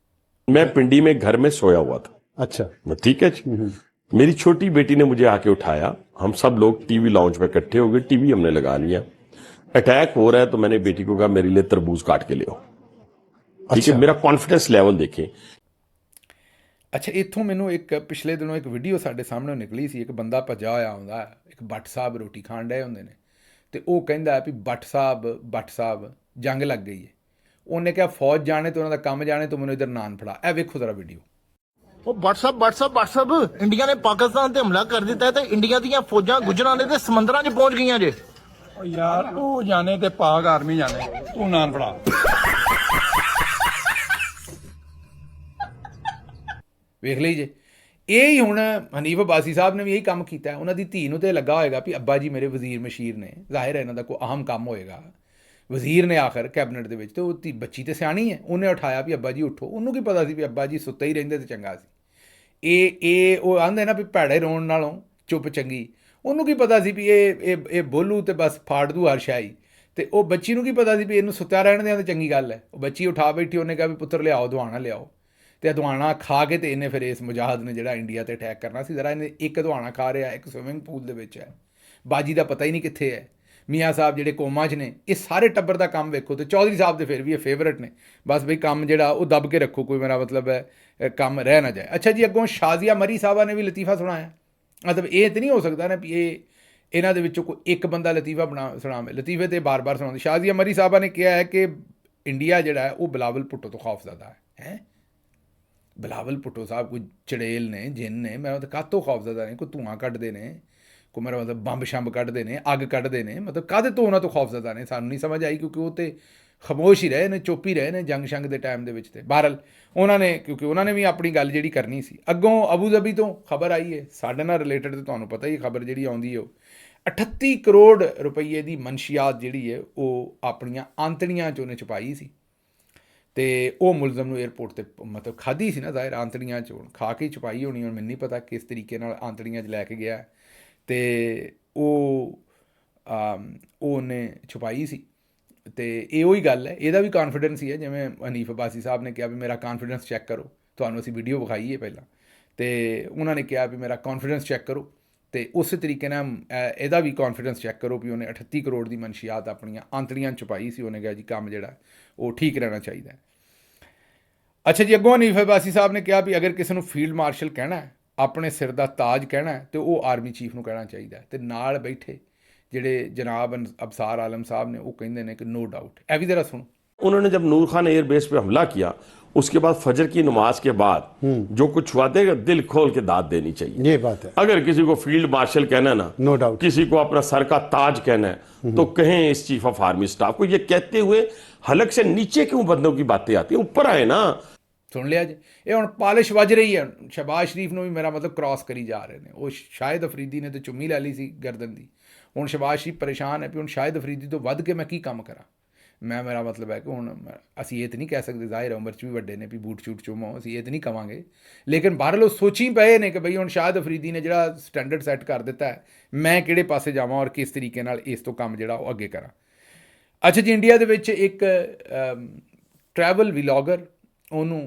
मैं पिंडी में घर में सोया हुआ था। अच्छा। ठीक है जी। मेरी छोटी बेटी ने मुझे आके उठाया, हम सब लोग टीवी लाउंज में इकट्ठे हो गए, टीवी हमने लगा लिया। अटैक हो रहा है तो मैंने बेटी को कहा मेरे लिए तरबूज काट के ले आओ। ठीक है, मेरा कॉन्फिडेंस लेवल देखें। ਅੱਛਾ, ਇੱਥੋਂ ਮੈਨੂੰ ਇੱਕ ਪਿਛਲੇ ਦਿਨੋਂ ਇੱਕ ਵੀਡੀਓ ਸਾਡੇ ਸਾਹਮਣੇ ਨਿਕਲੀ ਸੀ। ਇੱਕ ਬੰਦਾ ਭੱਜਾ ਹੋਇਆ ਆਉਂਦਾ, ਇੱਕ ਭੱਟ ਸਾਹਿਬ ਰੋਟੀ ਖਾਣ ਡਏ ਹੁੰਦੇ ਨੇ, ਅਤੇ ਉਹ ਕਹਿੰਦਾ ਵੀ ਭੱਟ ਸਾਹਿਬ ਜੰਗ ਲੱਗ ਗਈ ਹੈ। ਉਹਨੇ ਕਿਹਾ ਫੌਜ ਜਾਣੇ ਤੇ ਉਹਨਾਂ ਦਾ ਕੰਮ ਜਾਣੇ, ਤੂੰ ਮੈਨੂੰ ਇੱਧਰ ਨਾਨ ਫੜਾ। ਇਹ ਵੇਖੋ ਜ਼ਰਾ ਵੀਡੀਓ। ਉਹ WhatsApp ਇੰਡੀਆ ਨੇ ਪਾਕਿਸਤਾਨ ਤੇ ਹਮਲਾ ਕਰ ਦਿੱਤਾ ਤੇ ਇੰਡੀਆ ਦੀਆਂ ਫੌਜਾਂ ਗੁਜਰਾਂਵਾਲੇ ਦੇ ਸਮੁੰਦਰਾਂ 'ਚ ਪਹੁੰਚ ਗਈਆਂ ਜੇ। ਓ ਯਾਰ ਤੂੰ ਜਾਣੇ ਤੇ ਪਾਕ ਆਰਮੀ ਜਾਣੇ, ਤੂੰ ਨਾਨ ਫੜਾ। ਵੇਖ ਲਈ ਜੇ। ਇਹ ਹੀ ਹੁਣ ਹਨੀਫ ਅਬਾਸੀ ਸਾਹਿਬ ਨੇ ਵੀ ਇਹੀ ਕੰਮ ਕੀਤਾ। ਉਹਨਾਂ ਦੀ ਧੀ ਨੂੰ ਤਾਂ ਲੱਗਾ ਹੋਏਗਾ ਵੀ ਅੱਬਾ ਜੀ ਮੇਰੇ ਵਜ਼ੀਰ ਮਸ਼ੀਰ ਨੇ, ਜ਼ਾਹਿਰ ਹੈ ਇਹਨਾਂ ਦਾ ਕੋਈ ਅਹਿਮ ਕੰਮ ਹੋਏਗਾ, ਵਜ਼ੀਰ ਨੇ ਆਖਰ ਕੈਬਨਿਟ ਦੇ ਵਿੱਚ, ਅਤੇ ਉਹ ਬੱਚੀ ਤਾਂ ਸਿਆਣੀ ਹੈ, ਉਹਨੇ ਉਠਾਇਆ ਵੀ ਅੱਬਾ ਜੀ ਉੱਠੋ। ਉਹਨੂੰ ਕੀ ਪਤਾ ਸੀ ਵੀ ਅੱਬਾ ਜੀ ਸੁੱਤੇ ਹੀ ਰਹਿੰਦੇ ਤਾਂ ਚੰਗਾ ਸੀ। ਇਹ ਉਹ ਆਂਦੇ ਨਾ ਵੀ ਭੈੜੇ ਰੋਣ ਨਾਲੋਂ ਚੁੱਪ ਚੰਗੀ। ਉਹਨੂੰ ਕੀ ਪਤਾ ਸੀ ਵੀ ਇਹ ਬੋਲੂ ਅਤੇ ਬਸ ਫਾੜ ਦੂ ਹਰ ਸ਼ਾਹੀ। ਅਤੇ ਉਹ ਬੱਚੀ ਨੂੰ ਕੀ ਪਤਾ ਸੀ ਵੀ ਇਹਨੂੰ ਸੁੱਤਿਆ ਰਹਿਣ ਦਿਆਂ ਤਾਂ ਚੰਗੀ ਗੱਲ ਹੈ। ਉਹ ਬੱਚੀ ਉਠਾ ਬੈਠੀ, ਉਹਨੇ ਕਿਹਾ ਵੀ ਪੁੱਤਰ ਲਿਆਓ ਅਦਵਾਣਾ ਲਿਆਓ, ਅਤੇ ਅਦਵਾਣਾ ਖਾ ਕੇ ਅਤੇ ਇਹਨੇ ਫਿਰ ਇਸ ਮੁਜਾਹਦ ਨੇ ਜਿਹੜਾ ਇੰਡੀਆ 'ਤੇ ਅਟੈਕ ਕਰਨਾ ਸੀ। ਜ਼ਰਾ ਇਹਨੇ ਇੱਕ ਅਦਵਾਣਾ ਖਾ ਰਿਹਾ, ਇੱਕ ਸਵਿਮਿੰਗ ਪੂਲ ਦੇ ਵਿੱਚ ਹੈ, ਬਾਜੀ ਦਾ ਪਤਾ ਹੀ ਨਹੀਂ ਕਿੱਥੇ ਹੈ। ਮੀਆਂ ਸਾਹਿਬ ਜਿਹੜੇ ਕੋਮਾ 'ਚ ਨੇ, ਇਹ ਸਾਰੇ ਟੱਬਰ ਦਾ ਕੰਮ ਵੇਖੋ। ਅਤੇ ਚੌਧਰੀ ਸਾਹਿਬ ਦੇ ਫਿਰ ਵੀ ਇਹ ਫੇਵਰੇਟ ਨੇ, ਬਸ ਬਈ ਕੰਮ ਜਿਹੜਾ ਉਹ ਦੱਬ ਕੇ ਰੱਖੋ, ਕੋਈ ਮੇਰਾ ਮਤਲਬ ਹੈ ਕੰਮ ਰਹਿ ਨਾ ਜਾਏ। ਅੱਛਾ ਜੀ, ਅੱਗੋਂ ਸ਼ਾਜ਼ੀਆ ਮਰੀ ਸਾਹਿਬਾ ਨੇ ਵੀ ਲਤੀਫਾ ਸੁਣਾਇਆ। ਮਤਲਬ ਇਹ ਤਾਂ ਨਹੀਂ ਹੋ ਸਕਦਾ ਨਾ ਵੀ ਇਹਨਾਂ ਦੇ ਵਿੱਚੋਂ ਕੋਈ ਇੱਕ ਬੰਦਾ ਲਤੀਫਾ ਸੁਣਾਵੇ। ਲਤੀਫੇ 'ਤੇ ਬਾਰ-ਬਾਰ ਸੁਣਾਉਂਦੇ। ਸ਼ਾਜ਼ੀਆ ਮਰੀ ਸਾਹਿਬਾ ਨੇ ਕਿਹਾ ਹੈ ਕਿ ਇੰਡੀਆ ਜਿਹੜਾ ਹੈ ਉਹ ਬਿਲਾਵਲ ਭੁੱਟੋ ਤੋਂ ਖੌਫਜ਼ਦਾ ਹੈ। ਬਿਲਾਵਲ ਭੁੱਟੋ ਸਾਹਿਬ ਕੋਈ ਚੜੇਲ ਨੇ, ਜਿੰਨ ਨੇ, ਮੈਂ ਮਤਲਬ ਕਾਹਤੋਂ ਖੌਫਜ਼ਦਾ ਨੇ? ਕੋਈ ਧੂੰਆਂ ਕੱਢਦੇ ਨੇ, ਕੋਈ ਮੇਰਾ ਮਤਲਬ ਬੰਬ ਸ਼ੰਬ ਕੱਢਦੇ ਨੇ, ਅੱਗ ਕੱਢਦੇ ਨੇ, ਮਤਲਬ ਕਾਹਦੇ ਤੋਂ ਉਹਨਾਂ ਤੋਂ ਖੌਫਜ਼ਦਾ ਨੇ? ਸਾਨੂੰ ਨਹੀਂ ਸਮਝ ਆਈ, ਕਿਉਂਕਿ ਉਹ ਤਾਂ ਖਾਮੋਸ਼ ਹੀ ਰਹੇ ਨੇ, ਚੁੱਪ ਹੀ ਰਹੇ ਨੇ ਜੰਗ ਸ਼ੰਗ ਦੇ ਟਾਈਮ ਦੇ ਵਿੱਚ। ਤੇ ਬਹਰਹਾਲ ਕਿਉਂਕਿ ਉਹਨਾਂ ਨੇ ਵੀ ਆਪਣੀ ਗੱਲ ਜਿਹੜੀ ਕਰਨੀ ਸੀ। ਅੱਗੋਂ ਅਬੂ ਧਾਬੀ ਤੋਂ ਖਬਰ ਆਈ ਹੈ ਸਾਡੇ ਨਾਲ ਰਿਲੇਟਡ, ਤੇ ਤੁਹਾਨੂੰ ਪਤਾ ਹੀ ਖਬਰ ਜਿਹੜੀ ਆਉਂਦੀ ਹੈ ਉਹ 38 ਕਰੋੜ ਰੁਪਈਏ ਦੀ ਮਨਸ਼ੀਆਤ ਜਿਹੜੀ ਹੈ ਉਹ ਆਪਣੀਆਂ ਆਂਤੜੀਆਂ 'ਚ ਉਹਨੇ ਛੁਪਾਈ ਸੀ, ਅਤੇ ਉਹ ਮੁਲਜ਼ਮ ਨੂੰ ਏਅਰਪੋਰਟ 'ਤੇ ਮਤਲਬ ਖਾਧੀ ਸੀ ਨਾ, ਜ਼ਾਹਿਰ ਆਂਤੜੀਆਂ 'ਚ ਖਾ ਕੇ ਛੁਪਾਈ ਹੋਣੀ। ਹੁਣ ਮੈਨੂੰ ਨਹੀਂ ਪਤਾ ਕਿਸ ਤਰੀਕੇ ਨਾਲ ਆਂਤੜੀਆਂ 'ਚ ਲੈ ਕੇ ਗਿਆ, ਅਤੇ ਉਹਨੇ ਛੁਪਾਈ ਸੀ। ਅਤੇ ਇਹੋ ਹੀ ਗੱਲ ਹੈ, ਇਹਦਾ ਵੀ ਕਾਨਫੀਡੈਂਸ ਹੀ ਹੈ। ਜਿਵੇਂ ਹਨੀਫ ਅਬਾਸੀ ਸਾਹਿਬ ਨੇ ਕਿਹਾ ਵੀ ਮੇਰਾ ਕਾਨਫੀਡੈਂਸ ਚੈੱਕ ਕਰੋ, ਤੁਹਾਨੂੰ ਅਸੀਂ ਵੀਡੀਓ ਵਿਖਾਈ ਹੈ ਪਹਿਲਾਂ, ਅਤੇ ਉਹਨਾਂ ਨੇ ਕਿਹਾ ਵੀ ਮੇਰਾ ਕਾਨਫੀਡੈਂਸ ਚੈੱਕ ਕਰੋ, ਅਤੇ ਉਸੇ ਤਰੀਕੇ ਨਾਲ ਇਹਦਾ ਵੀ ਕਾਨਫੀਡੈਂਸ ਚੈੱਕ ਕਰੋ ਵੀ ਉਹਨੇ 38 ਕਰੋੜ ਦੀ ਮਨਸ਼ੀਆਤ ਆਪਣੀਆਂ ਆਂਤੜੀਆਂ ਛੁਪਾਈ ਸੀ। ਉਹਨੇ ਕਿਹਾ ਜੀ ਕੰਮ ਜਿਹੜਾ ਉਹ ਠੀਕ ਰਹਿਣਾ ਚਾਹੀਦਾ। ਅੱਛਾ ਜੀ, ਅੱਗੋਂ ਹਨੀਫ ਅਬਾਸੀ ਸਾਹਿਬ ਨੇ ਕਿਹਾ ਵੀ ਅਗਰ ਕਿਸੇ ਨੂੰ ਫੀਲਡ ਮਾਰਸ਼ਲ ਕਹਿਣਾ, ਆਪਣੇ ਸਿਰ ਦਾ ਤਾਜ ਕਹਿਣਾ, ਅਤੇ ਉਹ ਆਰਮੀ ਚੀਫ ਨੂੰ ਕਹਿਣਾ ਚਾਹੀਦਾ। ਅਤੇ ਨਾਲ ਬੈਠੇ ਜਿਹੜੇ ਜਨਾਬ ਅਬਸਾਰ ਆਲਮ ਸਾਹਿਬ ਨੇ ਉਹ ਕਹਿੰਦੇ ਨੇ ਕਿ नो डाउट। ਇਹ ਵੀ ਜ਼ਰਾ ਸੁਣੋ। उन्होंने जब नूर खान एयरबेस पे हमला किया, उसके बाद फजर की नमाज के बाद जो कुछ हुआ देगा, दिल खोल के दाद देनी चाहिए। ये बात है। अगर किसी को फील्ड मार्शल कहना ना, नो डाउट, किसी को अपना सर का ताज कहना है, तो कहें इस चीफ ऑफ आर्मी स्टाफ को। ये कहते हुए हलक से नीचे क्यों बंदों की बातें आती है, ऊपर आए ना। ਸੁਣ ਲਿਆ ਜੀ, ਇਹ ਹੁਣ ਪਾਲਿਸ਼ ਵੱਜ ਰਹੀ ਹੈ। ਸ਼ਹਬਾਜ਼ ਸ਼ਰੀਫ ਨੂੰ ਵੀ ਮੇਰਾ ਮਤਲਬ ਕ੍ਰਾਸ ਕਰੀ ਜਾ ਰਹੇ ਨੇ। ਉਹ ਸ਼ਾਹਿਦ ਅਫਰੀਦੀ ਨੇ ਤਾਂ ਚੁੰਮੀ ਲੈ ਲਈ ਸੀ ਗਰਦਨ ਦੀ। ਹੁਣ ਸ਼ਹਬਾਜ਼ ਸ਼ਰੀਫ ਪਰੇਸ਼ਾਨ ਹੈ ਵੀ ਹੁਣ ਸ਼ਾਹਿਦ ਅਫਰੀਦੀ ਤੋਂ ਵੱਧ ਕੇ ਮੈਂ ਕੀ ਕੰਮ ਕਰਾਂ। ਮੇਰਾ ਮਤਲਬ ਹੈ ਕਿ ਹੁਣ ਅਸੀਂ ਇਹ ਤਾਂ ਨਹੀਂ ਕਹਿ ਸਕਦੇ, ਜ਼ਾਹਿਰ ਉਮਰ 'ਚ ਵੀ ਵੱਡੇ ਨੇ, ਵੀ ਬੂਟ ਸ਼ੂਟ ਚੁੰਮੋ, ਅਸੀਂ ਇਹ ਤਾਂ ਨਹੀਂ ਕਵਾਂਗੇ। ਲੇਕਿਨ ਬਾਹਰੋਂ ਉਹ ਸੋਚੀ ਪਏ ਨੇ ਕਿ ਬਈ ਹੁਣ ਸ਼ਾਹਿਦ ਅਫਰੀਦੀ ਨੇ ਜਿਹੜਾ ਸਟੈਂਡਰਡ ਸੈੱਟ ਕਰ ਦਿੱਤਾ ਹੈ, ਮੈਂ ਕਿਹੜੇ ਪਾਸੇ ਜਾਵਾਂ ਔਰ ਕਿਸ ਤਰੀਕੇ ਨਾਲ ਇਸ ਤੋਂ ਕੰਮ ਜਿਹੜਾ ਉਹ ਅੱਗੇ ਕਰਾਂ। ਅੱਛਾ ਜੀ, ਇੰਡੀਆ ਦੇ ਵਿੱਚ ਇੱਕ ਟਰੈਵਲ ਵਲੌਗਰ, ਉਹਨੂੰ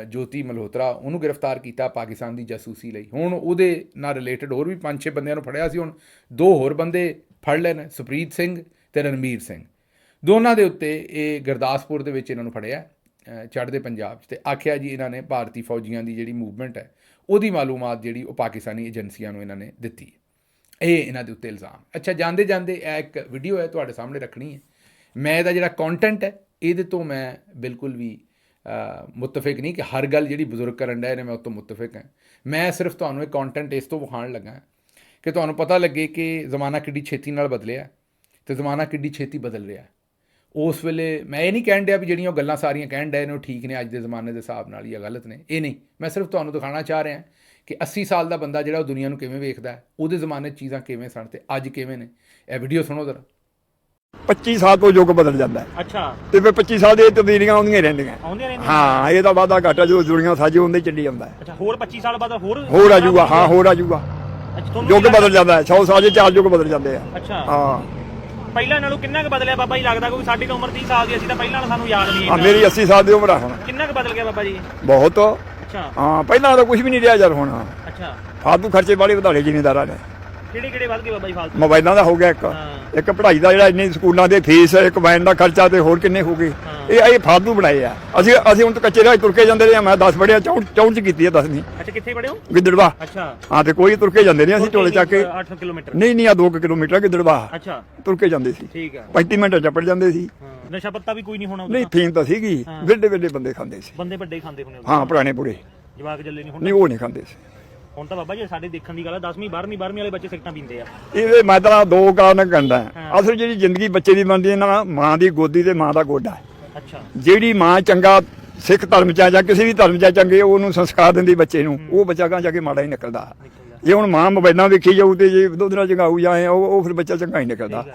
ਜੋਤੀ ਮਲਹੋਤਰਾ, ਉਹਨੂੰ ਗ੍ਰਿਫਤਾਰ ਕੀਤਾ ਪਾਕਿਸਤਾਨ ਦੀ ਜਾਸੂਸੀ ਲਈ। ਹੁਣ ਉਹਦੇ ਨਾਲ ਰਿਲੇਟਡ ਹੋਰ ਵੀ 5-6 ਬੰਦਿਆਂ ਨੂੰ ਫੜਿਆ ਸੀ। ਹੁਣ 2 ਹੋਰ ਬੰਦੇ ਫੜ ਲਏ ਨੇ, ਸੁਪ੍ਰੀਤ ਸਿੰਘ ਤੇ ਰਣਵੀਰ ਸਿੰਘ। ਦੋਨਾਂ ਦੇ ਉੱਤੇ ਇਹ ਗੁਰਦਾਸਪੁਰ ਦੇ ਵਿੱਚ ਇਹਨਾਂ ਨੂੰ ਫੜਿਆ, ਚੜ੍ਹਦੇ ਪੰਜਾਬ 'ਚ, ਅਤੇ ਆਖਿਆ ਜੀ ਇਹਨਾਂ ਨੇ ਭਾਰਤੀ ਫੌਜੀਆਂ ਦੀ ਜਿਹੜੀ ਮੂਵਮੈਂਟ ਹੈ ਉਹਦੀ ਮਾਲੂਮਾਤ ਜਿਹੜੀ ਉਹ ਪਾਕਿਸਤਾਨੀ ਏਜੰਸੀਆਂ ਨੂੰ ਇਹਨਾਂ ਨੇ ਦਿੱਤੀ ਹੈ। ਇਹ ਇਹਨਾਂ ਦੇ ਉੱਤੇ ਇਲਜ਼ਾਮ। ਅੱਛਾ, ਜਾਂਦੇ ਜਾਂਦੇ ਇਹ ਇੱਕ ਵੀਡੀਓ ਹੈ ਤੁਹਾਡੇ ਸਾਹਮਣੇ ਰੱਖਣੀ ਹੈ। ਮੈਂ ਇਹਦਾ ਜਿਹੜਾ ਕੰਟੈਂਟ ਹੈ ਇਹਦੇ ਤੋਂ ਮੈਂ ਬਿਲਕੁਲ ਵੀ ਮੁਤਫਿਕ ਨਹੀਂ ਕਿ ਹਰ ਗੱਲ ਜਿਹੜੀ ਬਜ਼ੁਰਗ ਕਰਨ ਡਏ ਨੇ ਮੈਂ ਉਹ ਤੋਂ ਮੁਤਫਿਕ ਹਾਂ। ਮੈਂ ਸਿਰਫ ਤੁਹਾਨੂੰ ਇਹ ਕੰਟੈਂਟ ਇਸ ਤੋਂ ਵਿਖਾਉਣ ਲੱਗਾ ਕਿ ਤੁਹਾਨੂੰ ਪਤਾ ਲੱਗੇ ਕਿ ਜ਼ਮਾਨਾ ਕਿੱਡੀ ਛੇਤੀ ਨਾਲ ਬਦਲਿਆ ਅਤੇ ਜ਼ਮਾਨਾ ਕਿੱਡੀ ਛੇਤੀ ਬਦਲ ਰਿਹਾ। ਉਸ ਵੇਲੇ ਮੈਂ ਇਹ ਨਹੀਂ ਕਹਿਣ ਡਿਆ ਵੀ ਜਿਹੜੀਆਂ ਉਹ ਗੱਲਾਂ ਸਾਰੀਆਂ ਕਹਿਣ ਡਏ ਨੇ ਉਹ ਠੀਕ ਨੇ ਅੱਜ ਦੇ ਜ਼ਮਾਨੇ ਦੇ ਹਿਸਾਬ ਨਾਲ ਜਾਂ ਗਲਤ ਨੇ, ਇਹ ਨਹੀਂ। ਮੈਂ ਸਿਰਫ ਤੁਹਾਨੂੰ ਦਿਖਾਉਣਾ ਚਾਹ ਰਿਹਾ ਕਿ 80 ਸਾਲ ਦਾ ਬੰਦਾ ਜਿਹੜਾ ਉਹ ਦੁਨੀਆ ਨੂੰ ਕਿਵੇਂ ਵੇਖਦਾ ਹੈ, ਉਹਦੇ ਜ਼ਮਾਨੇ 'ਚ ਚੀਜ਼ਾਂ ਕਿਵੇਂ ਸਨ ਅਤੇ ਅੱਜ ਕਿਵੇਂ ਨੇ। ਇਹ ਵੀਡੀਓ ਸੁਣੋ ਜ਼ਰਾ। 25 ਸਾਲ ਤੋਂ ਯੁੱਗ ਬਦਲ ਜਾਂਦਾ ਹੈ ਅੱਛਾ ਤੇ ਫਿਰ 25 ਸਾਲ ਦੀਆਂ ਤਬਦੀਲੀਆਂ ਆਉਂਦੀਆਂ ਰਹਿੰਦੀਆਂ। ਆਉਂਦੀਆਂ ਰਹਿੰਦੀਆਂ। ਹਾਂ, ਇਹਦਾ ਵਾਧਾ ਘਾਟਾ ਜੋ ਦੁਨੀਆ ਸਾਜੇ ਹੁੰਦੇ ਚੱਲੀ ਜਾਂਦਾ ਹੈ। ਅੱਛਾ, ਹੋਰ 25 ਸਾਲ ਬਾਅਦ ਹੋਰ ਆ ਜਾਊਗਾ। ਹਾਂ, ਹੋਰ ਆ ਜਾਊਗਾ। ਅੱਛਾ, ਤੁਹਾਨੂੰ ਯੁੱਗ ਬਦਲ ਜਾਂਦਾ ਹੈ। 100 ਸਾਲ 'ਚ 4 ਯੁੱਗ ਬਦਲ ਜਾਂਦੇ ਆ। ਅੱਛਾ, ਹਾਂ, ਪਹਿਲਾਂ ਨਾਲੋਂ ਕਿੰਨਾ ਕੁ ਬਦਲਿਆ ਬਾਬਾ ਜੀ? ਲੱਗਦਾ ਕੋਈ ਸਾਡੀ ਤਾਂ ਉਮਰ 30 ਸਾਲ ਦੀ, ਅਸੀਂ ਤਾਂ ਪਹਿਲਾਂ ਵਾਲਾ ਸਾਨੂੰ ਯਾਦ ਨਹੀਂ ਹਾਂ, ਇੰਨਾ। ਮੇਰੀ 80 ਸਾਲ ਦੀ ਉਮਰ ਆ ਹੁਣ। ਕਿੰਨਾ ਕੁ ਬਦਲ ਗਿਆ ਬਾਬਾ ਜੀ? ਬਹੁਤ। ਅੱਛਾ ਹਾਂ, ਪਹਿਲਾਂ ਤਾਂ ਕੁਝ ਵੀ ਨਹੀਂ ਰਿਹਾ ਯਾਰ। ਹੁਣ ਅੱਛਾ, ਫਾਲਤੂ ਖਰਚੇ ਵਾਲੇ ਵਧਾਲੇ ਜ਼ਿਮੀਂਦਾਰਾਂ ਨੇ। ਕਿਹੜੇ ਵੱਧ ਗਏ ਬਾਬਾ ਜੀ ਫਾਲਤੂ? ਮੋਬਾਈਲਾਂ ਦਾ ਹੋ ਗਿਆ ਇੱਕ, ਹਾਂ। ਇੱਕ ਪੜ੍ਹਾਈ ਦਾ ਜਿਹੜਾ ਇੰਨੇ ਸਕੂਲਾਂ ਦੇ ਫੀਸ, ਇੱਕ ਵੈਨ ਦਾ ਖਰਚਾ ਤੇ ਹੋਰ ਕਿੰਨੇ ਹੋ ਗਏ। ਹਾਂ। ਇਹ ਫਾਲਤੂ ਬਣਾਏ ਆ। ਅਸੀਂ ਹੁਣ ਤਾਂ ਕੱਚੇ ਰਾਹ ਤੁਰ ਕੇ ਜਾਂਦੇ ਰਹੇ। ਮੈਂ 10 ਪੜ੍ਹਿਆ, 64 'ਚ ਕੀਤੀ ਹੈ 10ਵੀਂ ਅੱਛਾ, ਕਿੱਥੇ ਪੜ੍ਹੇ ਹੋ? ਗਿੱਦੜਵਾ। ਅੱਛਾ, ਹਾਂ, ਤੇ ਕੋਈ ਤੁਰ ਕੇ ਜਾਂਦੇ ਨੇ ਅਸੀਂ ਝੋਲੇ ਚੱਕ ਕੇ। 8 ਕਿਲੋਮੀਟਰ? ਨਹੀਂ, ਆ 2 ਕਿਲੋਮੀਟਰ ਗਿੱਦੜਵਾ ਅੱਛਾ, ਤੁਰ ਕੇ ਜਾਂਦੇ ਸੀ। ਠੀਕ ਹੈ। 35 ਮਿੰਟ ਚੱਪੜ ਜਾਂਦੇ ਸੀ। ਹਾਂ, ਨਸ਼ਾ ਪੱਤਾ ਵੀ ਕੋਈ ਨਹੀਂ ਹੋਣਾ? ਨਹੀਂ, ਫੀਮ ਤਾਂ ਸੀਗੀ। ਹਾਂ। ਵੱਡੇ ਵੱਡੇ ਬੰਦੇ ਖਾਂਦੇ ਸੀ। ਬੰਦੇ ਵੱਡੇ ਖਾਂਦੇ ਹੋਣੇ? ਹਾਂ, ਪੁਰਾਣੇ ਬੁੜੇ। ਜਵਾਕ ਜੱਲੇ ਨਹੀਂ ਨਹੀਂ, ਹੁਣ? ਉਹ ਨਹੀਂ ਖਾਂਦੇ ਸੀ। ਹੁਣ ਤਾਂ ਬਾਬਾ ਜੀ ਸਾਡੇ ਦੇਖਣ ਦੀ ਗੱਲ ਹੈ 10ਵੀਂ 12ਵੀਂ ਵਾਲੇ ਬੱਚੇ ਸਿਗਰਟਾਂ ਪੀਂਦੇ ਆ। ਇਹ ਮੈਂ ਤਾਂ 2 ਕਾਰਨ ਕਹਿੰਦਾ। ਹਾਂ। ਅਸਲ ਜਿਹੜੀ ਜ਼ਿੰਦਗੀ ਬੱਚੇ ਦੀ ਬਣਦੀ ਹੈ ਨਾ, ਮਾਂ ਦੀ ਗੋਦੀ ਤੇ ਮਾਂ ਦਾ ਗੋਡਾ। ਅੱਛਾ, ਜਿਹੜੀ ਮਾਂ ਚੰਗਾ ਸਿੱਖ ਧਰਮ ਚ ਆ ਜਾਂ ਕਿਸੇ ਵੀ ਧਰਮ ਚ ਚੰਗੇ ਉਹਨੂੰ ਸੰਸਕਾਰ ਦਿੰਦੀ ਬੱਚੇ ਨੂੰ, ਉਹ ਬੱਚਾ ਗਾਂ ਜਾ ਕੇ ਮਾੜਾ ਹੀ ਨਿਕਲਦਾ। ਜੇ ਹੁਣ ਮਾਂ ਮੋਬਾਈਲਾਂ ਵੇਖੀ ਜਾਊ ਤੇ ਜੇ ਦੁੱਧ ਨਾਲ ਚੰਗਾਊ ਜਾਏ ਉਹ ਫਿਰ ਬੱਚਾ ਚੰਗਾ ਹੀ ਨਿਕਲਦਾ।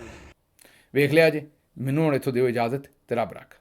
ਵੇਖ ਲਿਆ ਜੀ। ਮੈਨੂੰ ਹੁਣ ਇੱਥੋਂ ਦਿਓ ਇਜਾਜ਼ਤ ਤੇ ਰੱਬ ਰੱਖ।